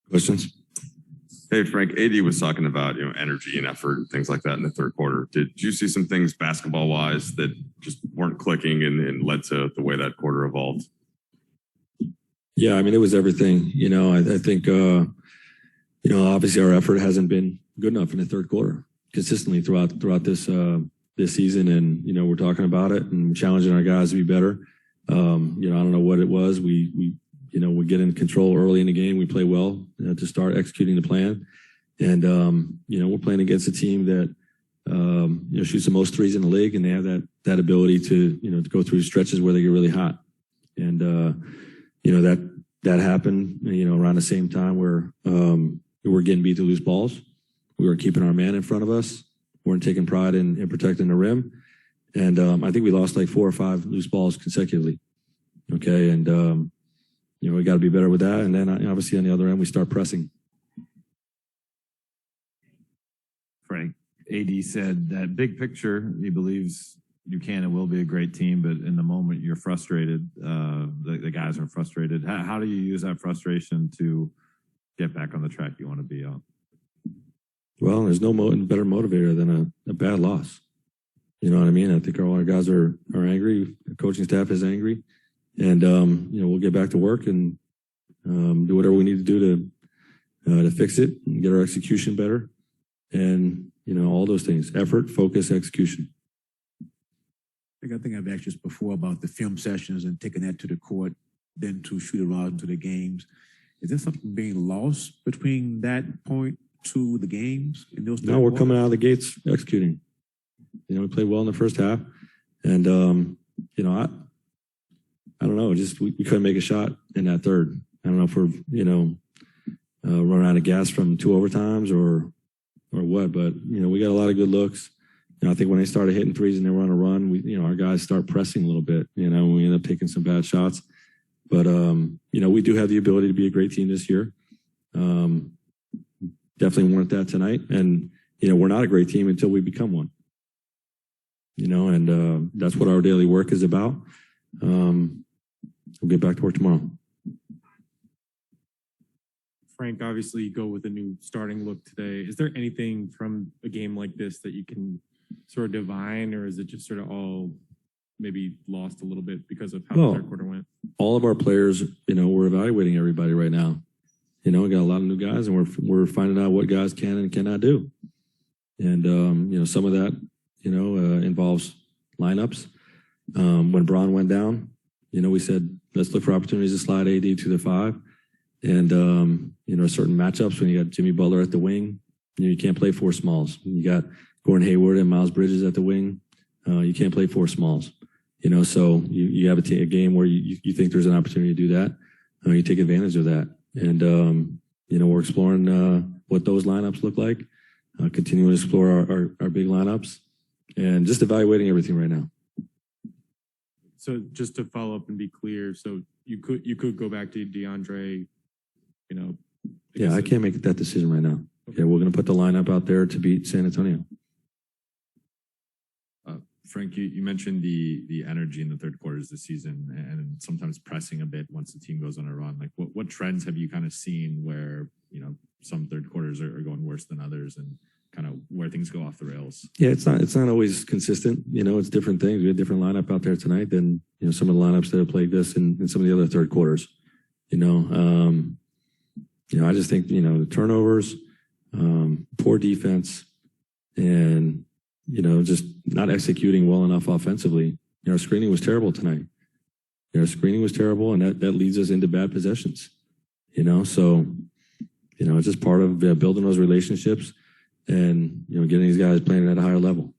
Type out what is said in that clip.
Questions? Hey, Frank, AD was talking about, energy and effort and things like that in the third quarter. Did you see some things basketball-wise that just weren't clicking and led to the way that quarter evolved? Yeah, I mean, it was everything. I think, obviously our effort hasn't been good enough in the third quarter consistently throughout this season. And, we're talking about it and challenging our guys to be better. I don't know what it was. We get in control early in the game. We play well to start executing the plan. And, we're playing against a team that, shoots the most threes in the league, and they have that ability to go through stretches where they get really hot. And, that happened, around the same time where we were getting beat to loose balls. We were keeping our man in front of us. We weren't taking pride in protecting the rim. And I think we lost like 4 or 5 loose balls consecutively. Okay. And, we got to be better with that. And then obviously on the other end, we start pressing. Frank, AD said that big picture, he believes you can and will be a great team, but in the moment you're frustrated. The guys are frustrated. How do you use that frustration to get back on the track you want to be on? Well, there's no better motivator than a bad loss. You know what I mean? I think all our guys are angry. The coaching staff is angry. And, we'll get back to work and do whatever we need to do to fix it and get our execution better. And, all those things, effort, focus, execution. I think I've asked this before about the film sessions and taking that to the court, then to shoot around to the games. Is there something being lost between that point to the games? In those no, we're coming out of the gates executing. We played well in the first half. And, I don't know, just we couldn't make a shot in that third. I don't know if we're, running out of gas from 2 overtimes or what, but, we got a lot of good looks. I think when they started hitting threes and they were on a run, our guys start pressing a little bit, we end up taking some bad shots. But, we do have the ability to be a great team this year. Definitely weren't that tonight. And, we're not a great team until we become one. And that's what our daily work is about. We'll get back to work tomorrow. Frank, obviously you go with a new starting look today. Is there anything from a game like this that you can sort of divine, or is it just sort of all maybe lost a little bit because of how the third quarter went? All of our players, we're evaluating everybody right now. We got a lot of new guys, and we're finding out what guys can and cannot do. And, some of that, involves lineups. When Braun went down, we said, let's look for opportunities to slide AD to the 5. And, certain matchups when you got Jimmy Butler at the wing, you can't play 4 smalls. You got Gordon Hayward and Miles Bridges at the wing. You can't play 4 smalls. So you have a game where you think there's an opportunity to do that. You take advantage of that. And, we're exploring what those lineups look like, continuing to explore our big lineups, and just evaluating everything right now. So just to follow up and be clear, so you could go back to DeAndre, Yeah, I can't make that decision right now. Okay, we're going to put the lineup out there to beat San Antonio. Frank, you mentioned the energy in the third quarters this season and sometimes pressing a bit once the team goes on a run. Like what trends have you kind of seen where, some third quarters are going worse than others and kind of where things go off the rails? Yeah, it's not always consistent. It's different things. We had a different lineup out there tonight than, some of the lineups that have played this in some of the other third quarters. I just think, the turnovers, poor defense, and, just not executing well enough offensively. Our screening was terrible tonight. Our screening was terrible, and that leads us into bad possessions. So, it's just part of building those relationships and, getting these guys playing at a higher level.